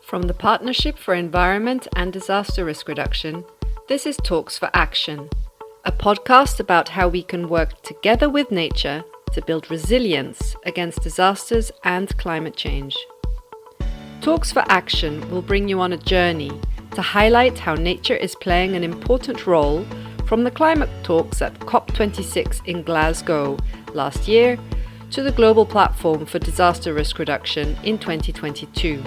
From the Partnership for Environment and Disaster Risk Reduction, this is Talks for Action, a podcast about how we can work together with nature to build resilience against disasters and climate change. Talks for Action will bring you on a journey to highlight how nature is playing an important role from the climate talks at COP26 in Glasgow last year to the Global Platform for Disaster Risk Reduction in 2022.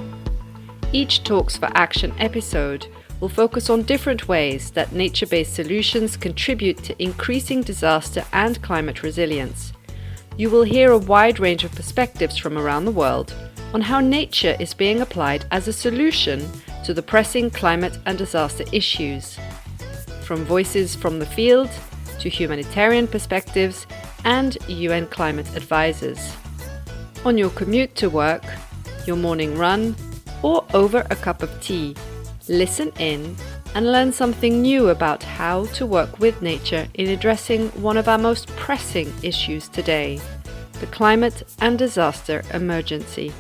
Each Talks for Action episode will focus on different ways that nature-based solutions contribute to increasing disaster and climate resilience. You will hear a wide range of perspectives from around the world on how nature is being applied as a solution to the pressing climate and disaster issues. From voices from the field to humanitarian perspectives and UN climate advisors. On your commute to work, your morning run, or over a cup of tea, listen in and learn something new about how to work with nature in addressing one of our most pressing issues today, the climate and disaster emergency.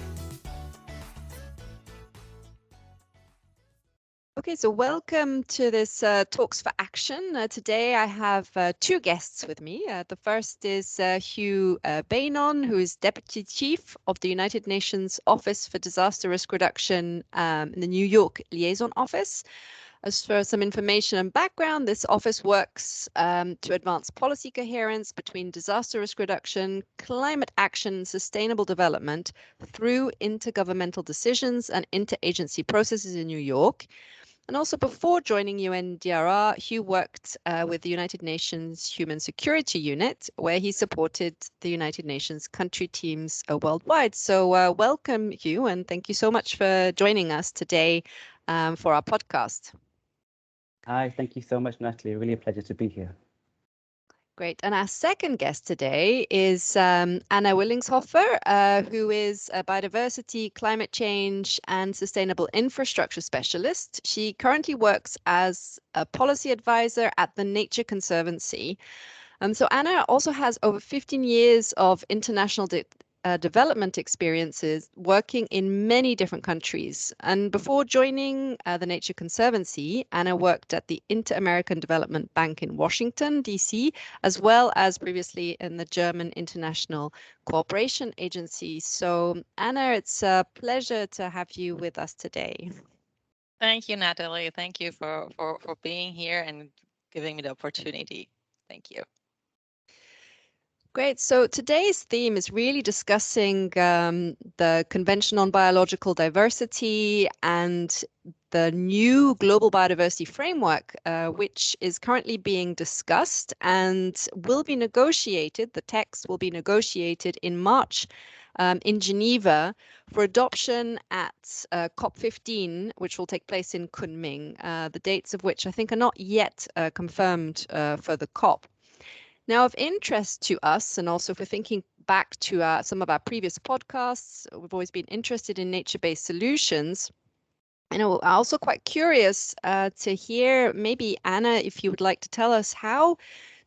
Okay, so welcome to this Talks for Action. Today I have two guests with me. The first is Huw Beynon, who is Deputy Chief of the United Nations Office for Disaster Risk Reduction in the New York Liaison Office. As for some information and background, this office works to advance policy coherence between disaster risk reduction, climate action, and sustainable development through intergovernmental decisions and interagency processes in New York. And also before joining UNDRR, Huw worked with the United Nations Human Security Unit, where he supported the United Nations country teams worldwide. So welcome, Huw, and thank you so much for joining us today for our podcast. Hi, thank you so much, Natalie. Really a pleasure to be here. Great. And our second guest today is Anna Willingshofer, who is a biodiversity, climate change, and sustainable infrastructure specialist. She currently works as a policy advisor at the Nature Conservancy. So Anna also has over 15 years of international development experiences working in many different countries. And before joining the Nature Conservancy, Anna worked at the Inter-American Development Bank in Washington, D.C., as well as previously in the German International Cooperation Agency. So Anna, it's a pleasure to have you with us today. Thank you, Natalie. Thank you for being here and giving me the opportunity. Thank you. Great. So today's theme is really discussing the Convention on Biological Diversity and the new Global Biodiversity Framework, which is currently being discussed and will be negotiated. The text will be negotiated in March in Geneva for adoption at COP15, which will take place in Kunming, the dates of which I think are not yet confirmed for the COP. Now, of interest to us, and also for thinking back to some of our previous podcasts, we've always been interested in nature-based solutions. And I'm also quite curious to hear, maybe Anna, if you would like to tell us, how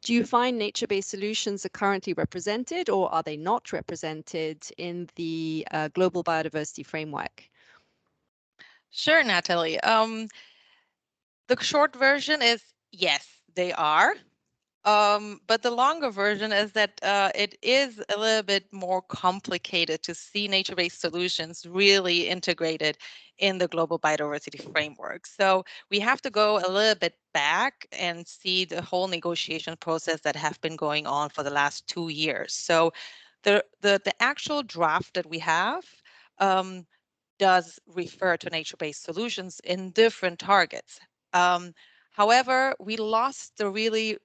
do you find nature-based solutions are currently represented, or are they not represented in the Global Biodiversity Framework? Sure, Natalie. The short version is yes, they are. But the longer version is that it is a little bit more complicated to see nature-based solutions really integrated in the Global Biodiversity Framework. So we have to go a little bit back and see the whole negotiation process that have been going on for the last 2 years. So the actual draft that we have does refer to nature-based solutions in different targets. However, we lost the really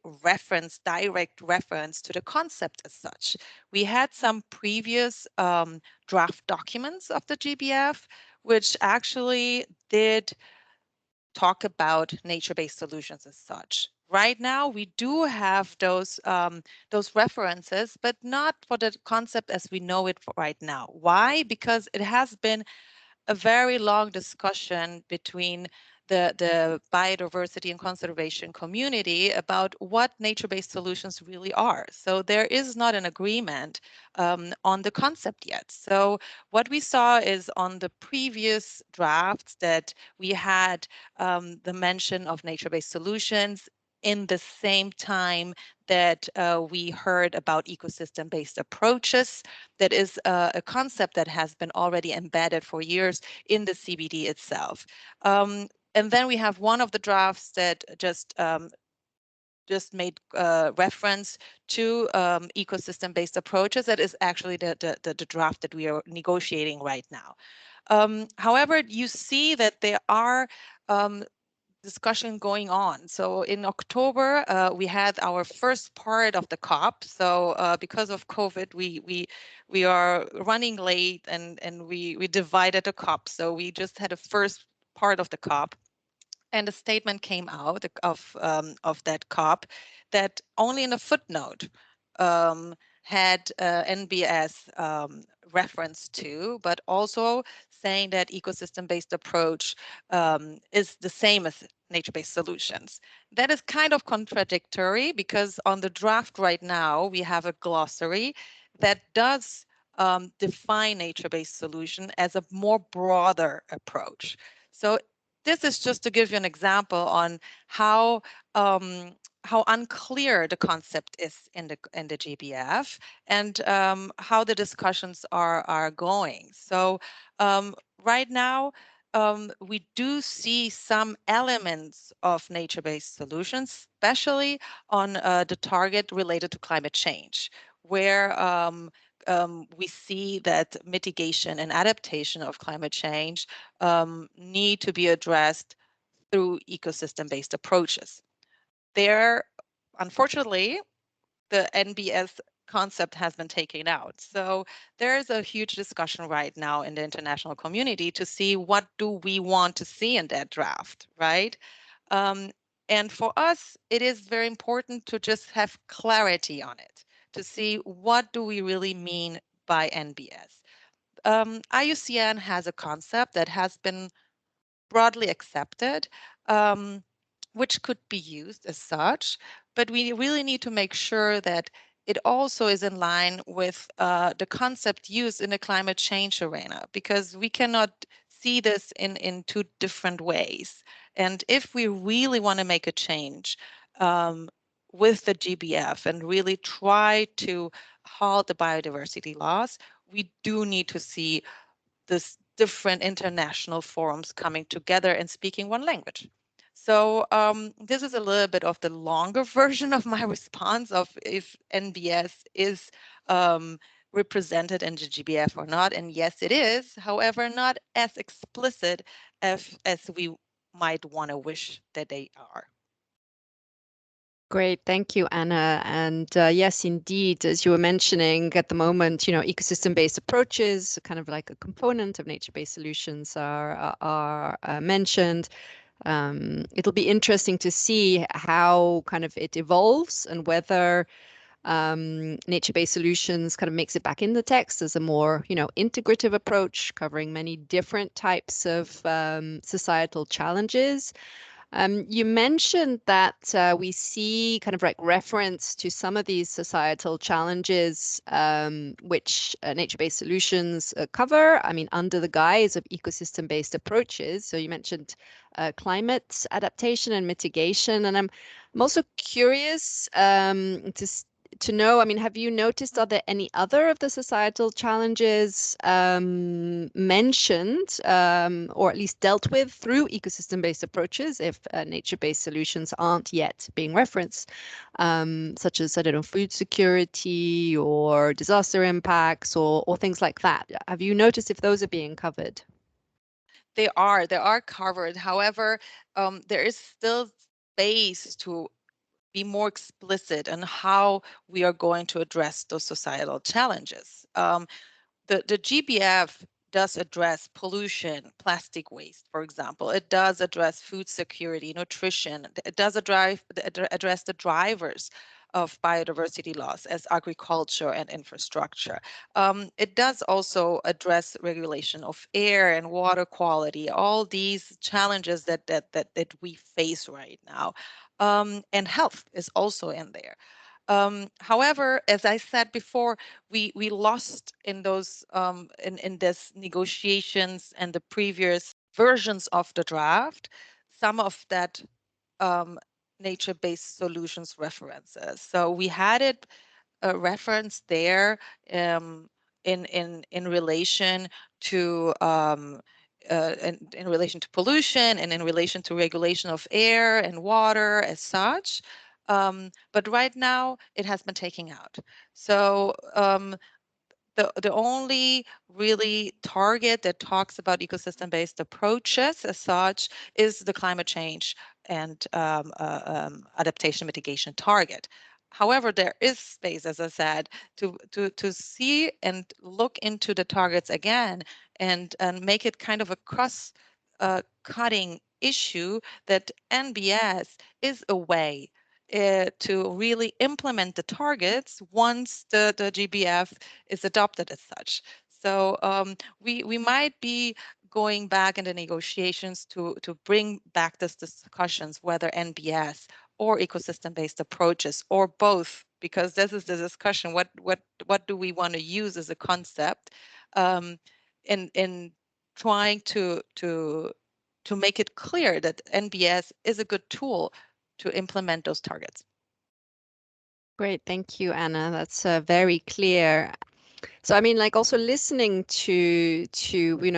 direct reference to the concept as such. We had some previous draft documents of the GBF, which actually did talk about nature-based solutions as such. Right now, we do have those references, but not for the concept as we know it right now. Why? Because it has been a very long discussion between the biodiversity and conservation community about what nature-based solutions really are. So there is not an agreement on the concept yet. So what we saw is on the previous drafts that we had the mention of nature-based solutions in the same time that we heard about ecosystem-based approaches. That is a concept that has been already embedded for years in the CBD itself. And then we have one of the drafts that just made reference to ecosystem-based approaches. That is actually the draft that we are negotiating right now. However, you see that there are discussion going on. So in October, we had our first part of the COP. So because of COVID, we are running late and we divided the COP. So we just had a first part of the COP. And a statement came out of that COP that only in a footnote had NBS reference to, but also saying that ecosystem-based approach is the same as nature-based solutions. That is kind of contradictory because on the draft right now, we have a glossary that does define nature-based solution as a more broader approach. So this is just to give you an example on how unclear the concept is in the GBF and how the discussions are going. So right now we do see some elements of nature-based solutions, especially on the target related to climate change, where we see that mitigation and adaptation of climate change need to be addressed through ecosystem-based approaches. There, unfortunately, the NBS concept has been taken out. So there's a huge discussion right now in the international community to see what do we want to see in that draft, right? And for us, it is very important to just have clarity on it, to see what do we really mean by NBS. IUCN has a concept that has been broadly accepted, which could be used as such, but we really need to make sure that it also is in line with the concept used in the climate change arena, because we cannot see this in two different ways. And if we really want to make a change with the GBF and really try to halt the biodiversity loss, we do need to see this different international forums coming together and speaking one language. So this is a little bit of the longer version of my response of if NBS is represented in the GBF or not. And yes, it is, however, not as explicit as we might want to wish that they are. Great, thank you, Anna. And yes, indeed, as you were mentioning, at the moment, ecosystem-based approaches, kind of like a component of nature-based solutions, are mentioned. It'll be interesting to see how kind of it evolves and whether nature-based solutions kind of makes it back in the text as a more, integrative approach covering many different types of societal challenges. You mentioned that we see kind of like reference to some of these societal challenges, which nature-based solutions cover, under the guise of ecosystem-based approaches. So you mentioned climate adaptation and mitigation. And I'm also curious to know, have you noticed, are there any other of the societal challenges mentioned or at least dealt with through ecosystem-based approaches if nature-based solutions aren't yet being referenced, such as, food security or disaster impacts or things like that? Have you noticed if those are being covered? They are covered. However, there is still space to be more explicit on how we are going to address those societal challenges. The GBF does address pollution, plastic waste, for example. It does address food security, nutrition. It does address the drivers of biodiversity loss as agriculture and infrastructure. It does also address regulation of air and water quality, all these challenges that we face right now. And health is also in there. However, as I said before, we lost in those in this negotiations and the previous versions of the draft some of that nature-based solutions references. So we had it referenced there in relation to in relation to pollution and in relation to regulation of air and water as such. But right now it has been taken out. So the only really target that talks about ecosystem-based approaches as such is the climate change and adaptation mitigation target. However, there is space, as I said, to see and look into the targets again and make it kind of a cross-cutting issue that NBS is a way to really implement the targets once the GBF is adopted as such. So we might be going back in the negotiations to bring back this discussions, whether NBS or ecosystem-based approaches or both, because this is the discussion. What do we want to use as a concept in trying to make it clear that NBS is a good tool to implement those targets. Great, thank you, Anna. That's very clear. So I mean, like also listening to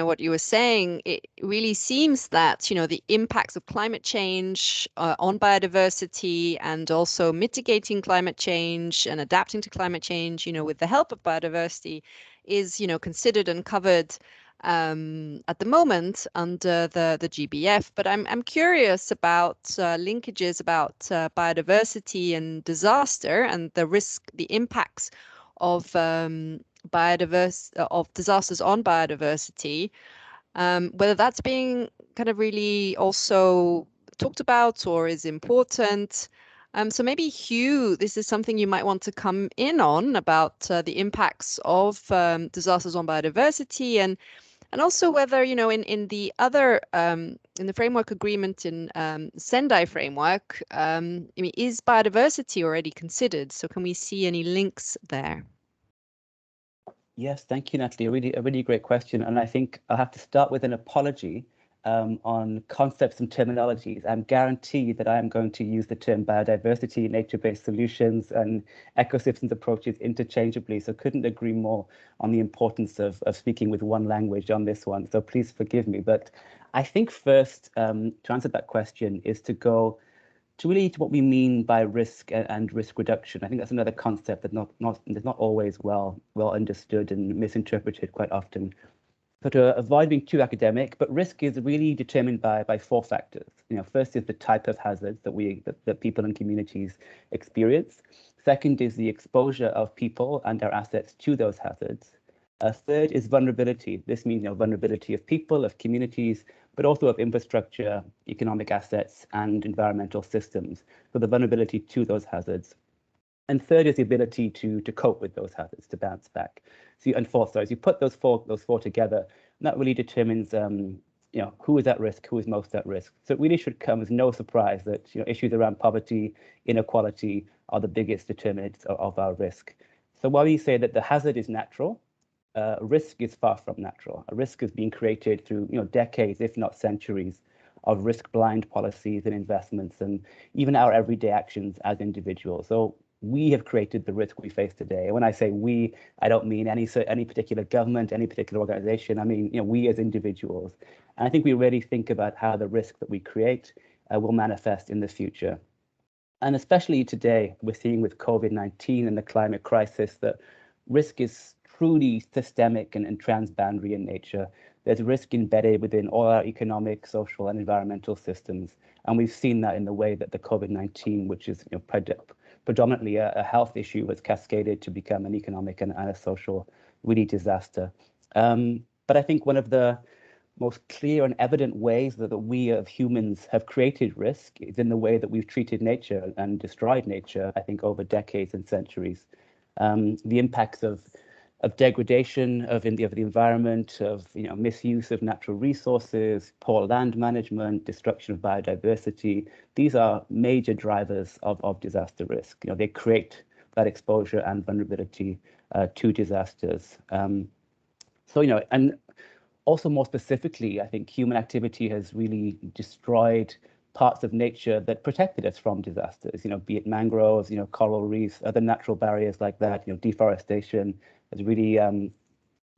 what you were saying, it really seems that the impacts of climate change on biodiversity and also mitigating climate change and adapting to climate change, with the help of biodiversity, is considered and covered at the moment under the GBF. But I'm curious about linkages about biodiversity and disaster and the impacts of of disasters on biodiversity, whether that's being kind of really also talked about or is important. So maybe Huw, this is something you might want to come in on about the impacts of disasters on biodiversity and also whether, in the other, in the framework agreement in Sendai framework, I mean, is biodiversity already considered? So can we see any links there? Yes, thank you, Nathalie. A really great question. And I think I'll have to start with an apology on concepts and terminologies. I'm guaranteed that I am going to use the term biodiversity, nature-based solutions, and ecosystems approaches interchangeably. So couldn't agree more on the importance of speaking with one language on this one. So please forgive me. But I think first, to answer that question, is to go to what we mean by risk and risk reduction. I think that's another concept that is not always well understood and misinterpreted quite often. So to avoid being too academic, but risk is really determined by four factors. First is the type of hazards that people and communities experience. Second is the exposure of people and their assets to those hazards. Third is vulnerability. This means vulnerability of people, of communities, but also of infrastructure, economic assets, and environmental systems. So the vulnerability to those hazards. And third is the ability to cope with those hazards, to bounce back. And fourth, so as you put those four together, that really determines who is at risk, who is most at risk. So it really should come as no surprise that issues around poverty, inequality are the biggest determinants of our risk. So while we say that the hazard is natural, risk is far from natural. A risk is being created through decades, if not centuries, of risk-blind policies and investments, and even our everyday actions as individuals. So we have created the risk we face today. And when I say we, I don't mean any particular government, any particular organization. I mean, we as individuals. And I think we really think about how the risk that we create will manifest in the future. And especially today, we're seeing with COVID-19 and the climate crisis that risk is truly systemic and transboundary in nature. There's risk embedded within all our economic, social, and environmental systems. And we've seen that in the way that the COVID-19, which is predominantly a health issue, has cascaded to become an economic and a social really disaster. But I think one of the most clear and evident ways that we as humans have created risk is in the way that we've treated nature and destroyed nature, I think, over decades and centuries. The impacts of degradation of the environment, of misuse of natural resources, poor land management, destruction of biodiversity. These are major drivers of disaster risk. They create that exposure and vulnerability to disasters. And also more specifically, I think human activity has really destroyed parts of nature that protected us from disasters, be it mangroves, coral reefs, other natural barriers like that. Deforestation has really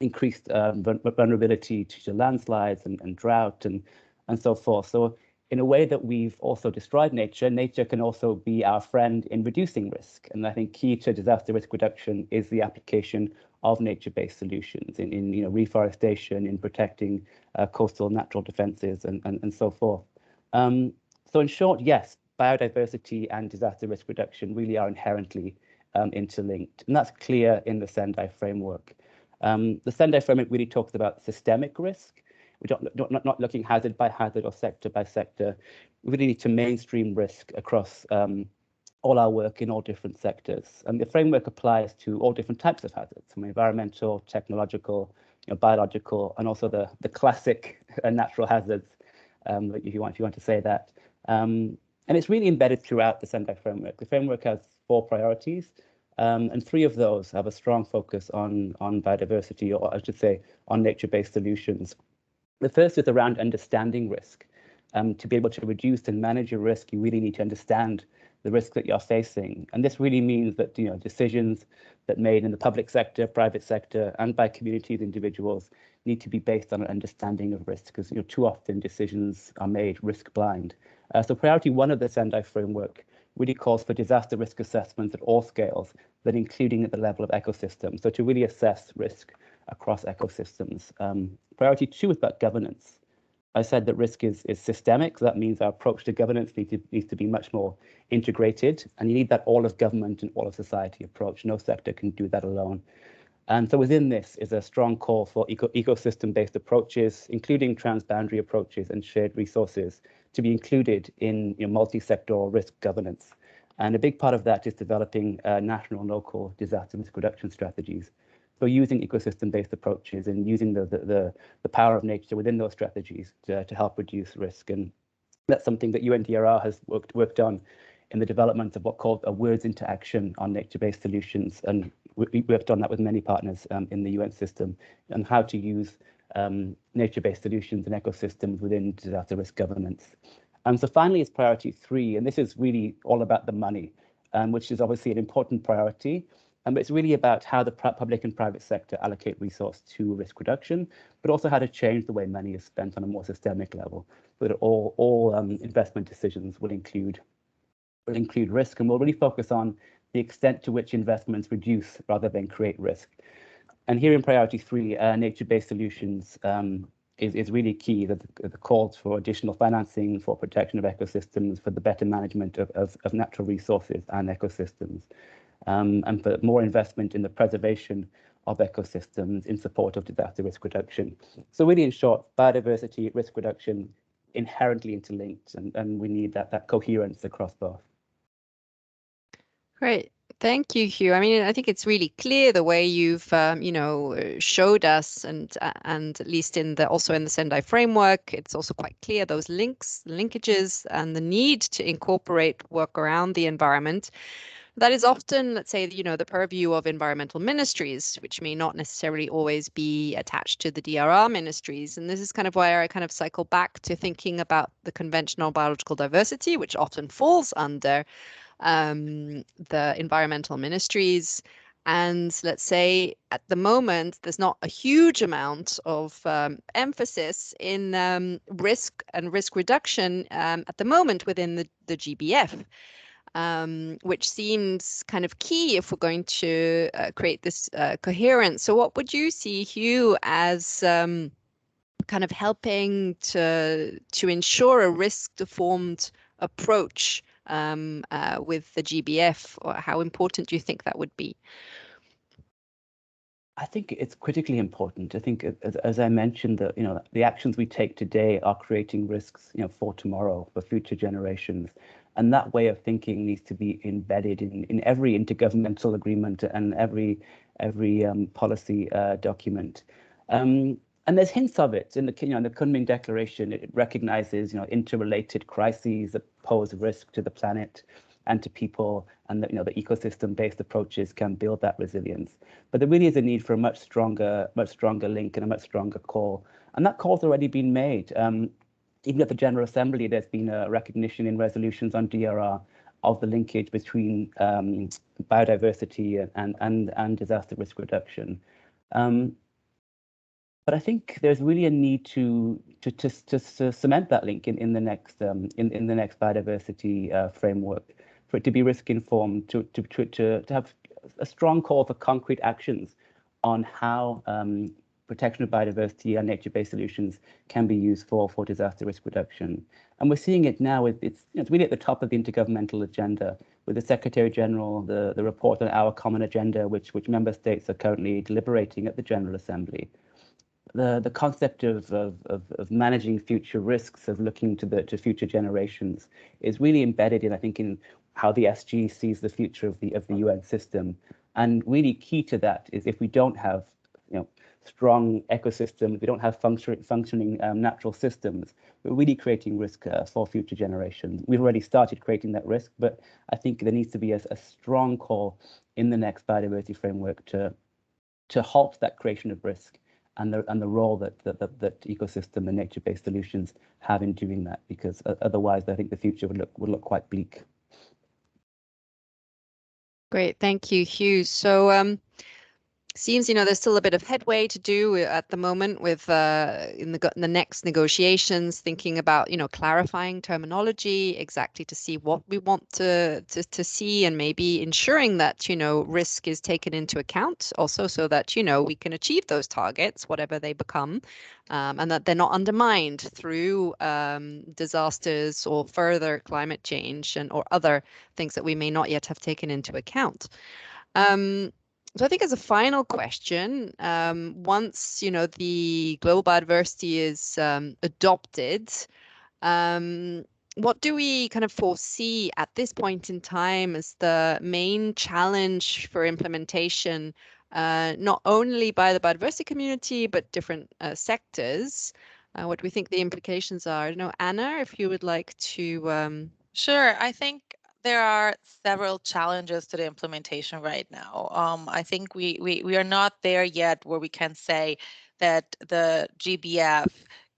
increased vulnerability to landslides and drought and so forth. So in a way that we've also destroyed nature, nature can also be our friend in reducing risk. And I think key to disaster risk reduction is the application of nature-based solutions in reforestation, in protecting coastal natural defenses and so forth. So in short, yes, biodiversity and disaster risk reduction really are inherently interlinked, and that's clear in the Sendai framework. The Sendai framework really talks about systemic risk. We're not looking hazard by hazard or sector by sector. We really need to mainstream risk across all our work in all different sectors. And the framework applies to all different types of hazards, from environmental, technological, biological, and also the classic natural hazards, if you want to say that. And it's really embedded throughout the Sendai framework. The framework has 4 priorities, and 3 of those have a strong focus on biodiversity, or I should say, on nature-based solutions. The first is around understanding risk. To be able to reduce and manage your risk, you really need to understand the risk that you're facing. And this really means that decisions that made in the public sector, private sector, and by communities, individuals, need to be based on an understanding of risk, because too often decisions are made risk blind. So priority 1 of the Sendai framework really calls for disaster risk assessments at all scales, but including at the level of ecosystems. So to really assess risk across ecosystems. Priority 2 is about governance. I said that risk is systemic, so that means our approach to governance needs to be much more integrated, and you need that all of government and all of society approach. No sector can do that alone. And so within this is a strong call for ecosystem-based approaches, including transboundary approaches and shared resources, to be included in multi-sectoral risk governance. And a big part of that is developing national and local disaster risk reduction strategies. So using ecosystem-based approaches and using the power of nature within those strategies to help reduce risk. And that's something that UNDRR has worked on in the development of what's called a words into action on nature-based solutions. And we worked on that with many partners in the UN system, and how to use nature-based solutions and ecosystems within disaster risk governance. And so finally is priority 3, and this is really all about the money, which is obviously an important priority. But it's really about how the public and private sector allocate resource to risk reduction, but also how to change the way money is spent on a more systemic level, so that all investment decisions will include risk, and we'll really focus on the extent to which investments reduce rather than create risk. And here in priority 3, nature-based solutions is really key. The calls for additional financing for protection of ecosystems, for the better management of natural resources and ecosystems. And for more investment in the preservation of ecosystems in support of disaster risk reduction. So really, in short, biodiversity, risk reduction, inherently interlinked, and we need that coherence across both. Great. Thank you, Huw. I mean, I think it's really clear the way you've, showed us, and at least also in the Sendai framework, it's also quite clear those linkages, and the need to incorporate work around the environment. That is often, let's say, the purview of environmental ministries, which may not necessarily always be attached to the DRR ministries. And this is kind of why I kind of cycle back to thinking about the conventional biological diversity, which often falls under the environmental ministries. And let's say at the moment, there's not a huge amount of emphasis in risk and risk reduction at the moment within the GBF. Which seems kind of key if we're going to create this coherence. So what would you see, Huw, as kind of helping to ensure a risk-deformed approach with the GBF, or how important do you think that would be? I think it's critically important. I think, as I mentioned, that the actions we take today are creating risks, for tomorrow, for future generations, and that way of thinking needs to be embedded in every intergovernmental agreement and every policy document. And there's hints of it in the Kunming Declaration. It recognizes interrelated crises that pose risk to the planet and to people, and that the ecosystem-based approaches can build that resilience. But there really is a need for a much stronger link and a much stronger call, and that call's already been made. Even at the General Assembly, there's been a recognition in resolutions on DRR of the linkage between biodiversity and disaster risk reduction. But I think there's really a need to cement that link in the next biodiversity framework, for it to be risk informed, to have a strong call for concrete actions on how protection of biodiversity and nature-based solutions can be used for disaster risk reduction. And we're seeing it now. It's really at the top of the intergovernmental agenda, with the Secretary General, the report on our common agenda, which member states are currently deliberating at the General Assembly. The concept of managing future risks, of looking to future generations, is really embedded in how the SG sees the future of the UN system. And really key to that is, if we don't have strong ecosystems, we don't have functioning natural systems, we're really creating risk for future generations. We've already started creating that risk, but I think there needs to be a strong call in the next biodiversity framework to halt that creation of risk, and the role that ecosystem and nature-based solutions have in doing that, because otherwise I think the future would look quite bleak. Great, thank you, Huw. So seems there's still a bit of headway to do at the moment with in the next negotiations, thinking about clarifying terminology exactly to see what we want to see, and maybe ensuring that risk is taken into account also, so that we can achieve those targets, whatever they become, and that they're not undermined through disasters or further climate change or other things that we may not yet have taken into account. So I think, as a final question, once the global biodiversity is adopted, what do we kind of foresee at this point in time as the main challenge for implementation, not only by the biodiversity community, but different sectors? What do we think the implications are? I don't know, Anna, if you would like to. Sure. I think there are several challenges to the implementation right now. I think we are not there yet where we can say that the GBF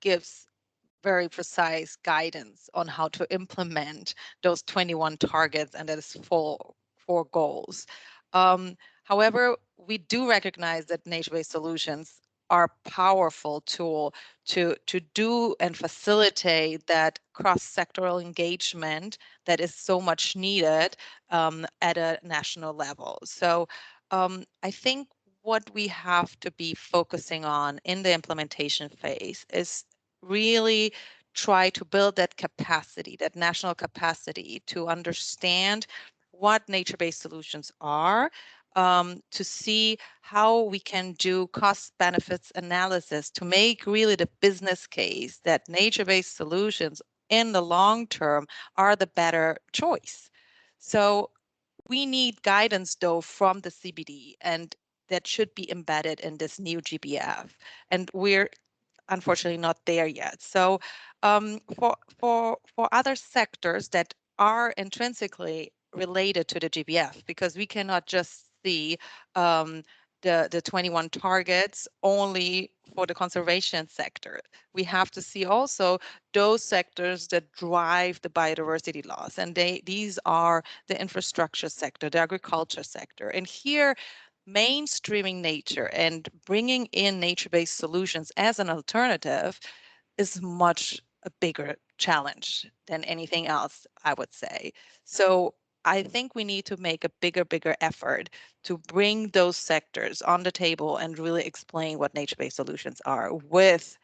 gives very precise guidance on how to implement those 21 targets and that is four goals. However, we do recognize that nature-based solutions are a powerful tool to do and facilitate that cross-sectoral engagement that is so much needed at a national level. So I think what we have to be focusing on in the implementation phase is really try to build that capacity, that national capacity, to understand what nature-based solutions are, to see how we can do cost benefits analysis to make really the business case that nature-based solutions in the long term are the better choice. So we need guidance though from the CBD, and that should be embedded in this new GBF. And we're unfortunately not there yet. So for other sectors that are intrinsically related to the GBF, because we cannot just see the 21 targets only for the conservation sector. We have to see also those sectors that drive the biodiversity loss, and these are the infrastructure sector, the agriculture sector. And here, mainstreaming nature and bringing in nature-based solutions as an alternative is much a bigger challenge than anything else, I would say. So I think we need to make a bigger effort to bring those sectors on the table and really explain what nature-based solutions are, with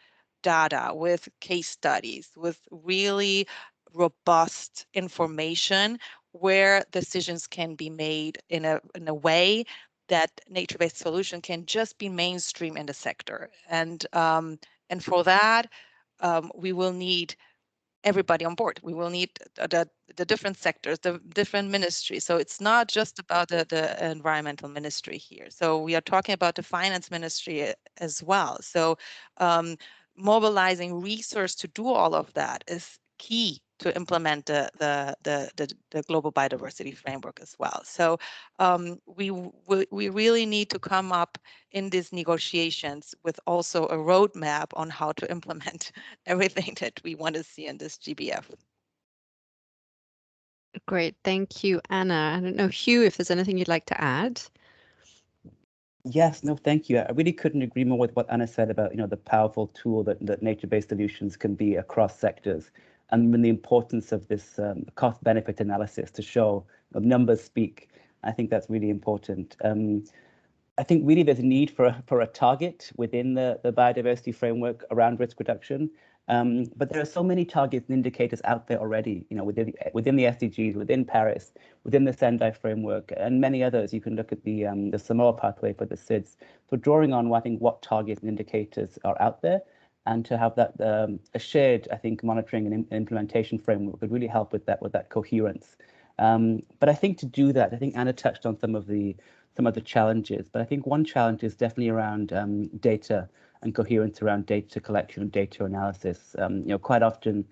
data, with case studies, with really robust information where decisions can be made in a way that nature-based solution can just be mainstream in the sector. And for that, we will need everybody on board. We will need the different sectors, the different ministries. So it's not just about the environmental ministry here. So we are talking about the finance ministry as well. So mobilizing resource to do all of that is key to implement the Global Biodiversity Framework as well. So we really need to come up in these negotiations with also a roadmap on how to implement everything that we want to see in this GBF. Great, thank you, Anna. I don't know, Huw, if there's anything you'd like to add. Yes, no, thank you. I really couldn't agree more with what Anna said about, the powerful tool that nature-based solutions can be across sectors, and the importance of this cost-benefit analysis to show numbers speak. I think that's really important. I think really there's a need for a target within the biodiversity framework around risk reduction. But there are so many targets and indicators out there already, within the SDGs, within Paris, within the Sendai framework, and many others. You can look at the Samoa pathway for the SIDS. So drawing on, I think, what targets and indicators are out there, and to have that a shared, I think, monitoring and implementation framework would really help with that coherence. But I think to do that, I think Anna touched on some of the challenges, but I think one challenge is definitely around data and coherence around data collection and data analysis. Quite often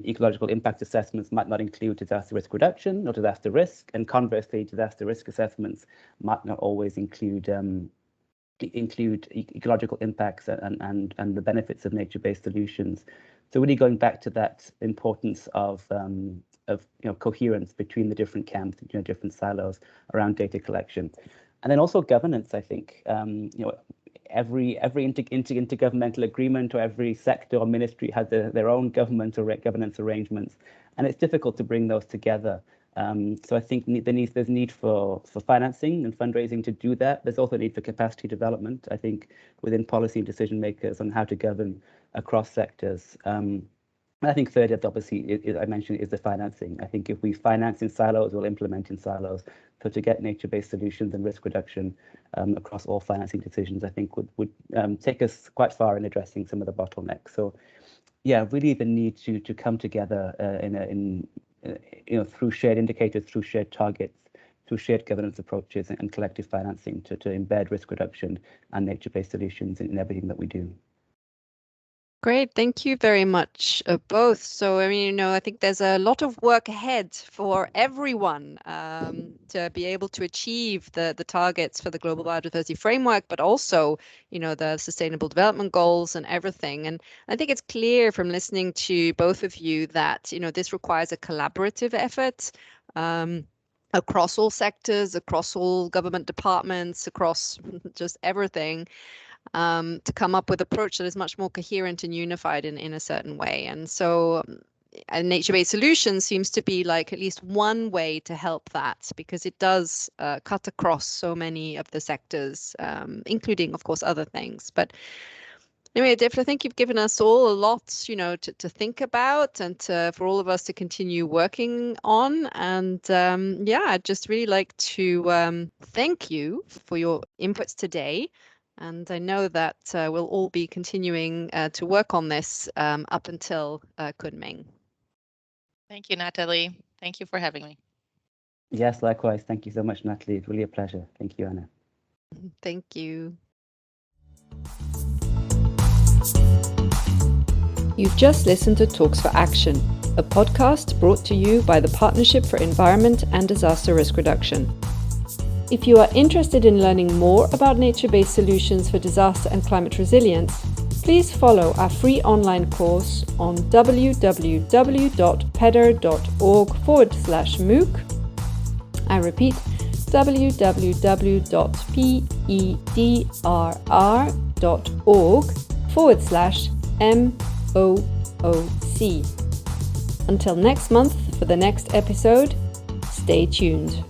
ecological impact assessments might not include disaster risk reduction or disaster risk, and conversely, disaster risk assessments might not always include ecological impacts and the benefits of nature-based solutions. So really going back to that importance of coherence between the different camps, different silos around data collection, and then also governance. I think every intergovernmental agreement or every sector or ministry has their own governance arrangements, and it's difficult to bring those together. So I think there's need for financing and fundraising to do that. There's also a need for capacity development, I think, within policy and decision makers on how to govern across sectors. I think third, obviously, I mentioned, is the financing. I think if we finance in silos, we'll implement in silos. So to get nature-based solutions and risk reduction across all financing decisions, I think would take us quite far in addressing some of the bottlenecks. So, yeah, really the need to come together through shared indicators, through shared targets, through shared governance approaches and collective financing to embed risk reduction and nature-based solutions in everything that we do. Great, thank you very much, both. So, I think there's a lot of work ahead for everyone to be able to achieve the targets for the Global Biodiversity Framework, but also, the Sustainable Development Goals and everything. And I think it's clear from listening to both of you that, this requires a collaborative effort across all sectors, across all government departments, across just everything. To come up with an approach that is much more coherent and unified in a certain way. And so a nature-based solution seems to be like at least one way to help that, because it does cut across so many of the sectors, including, of course, other things. But anyway, Def, I think you've given us all a lot, to think about and for all of us to continue working on. And I'd just really like to thank you for your inputs today. And I know that we'll all be continuing to work on this up until Kunming. Thank you, Nathalie. Thank you for having me. Yes, likewise. Thank you so much, Nathalie. It's really a pleasure. Thank you, Anna. Thank you. You've just listened to Talks for Action, a podcast brought to you by the Partnership for Environment and Disaster Risk Reduction. If you are interested in learning more about nature-based solutions for disaster and climate resilience, please follow our free online course on www.pedr.org/MOOC. I repeat, www.pedr.org/MOOC. Until next month for the next episode, stay tuned.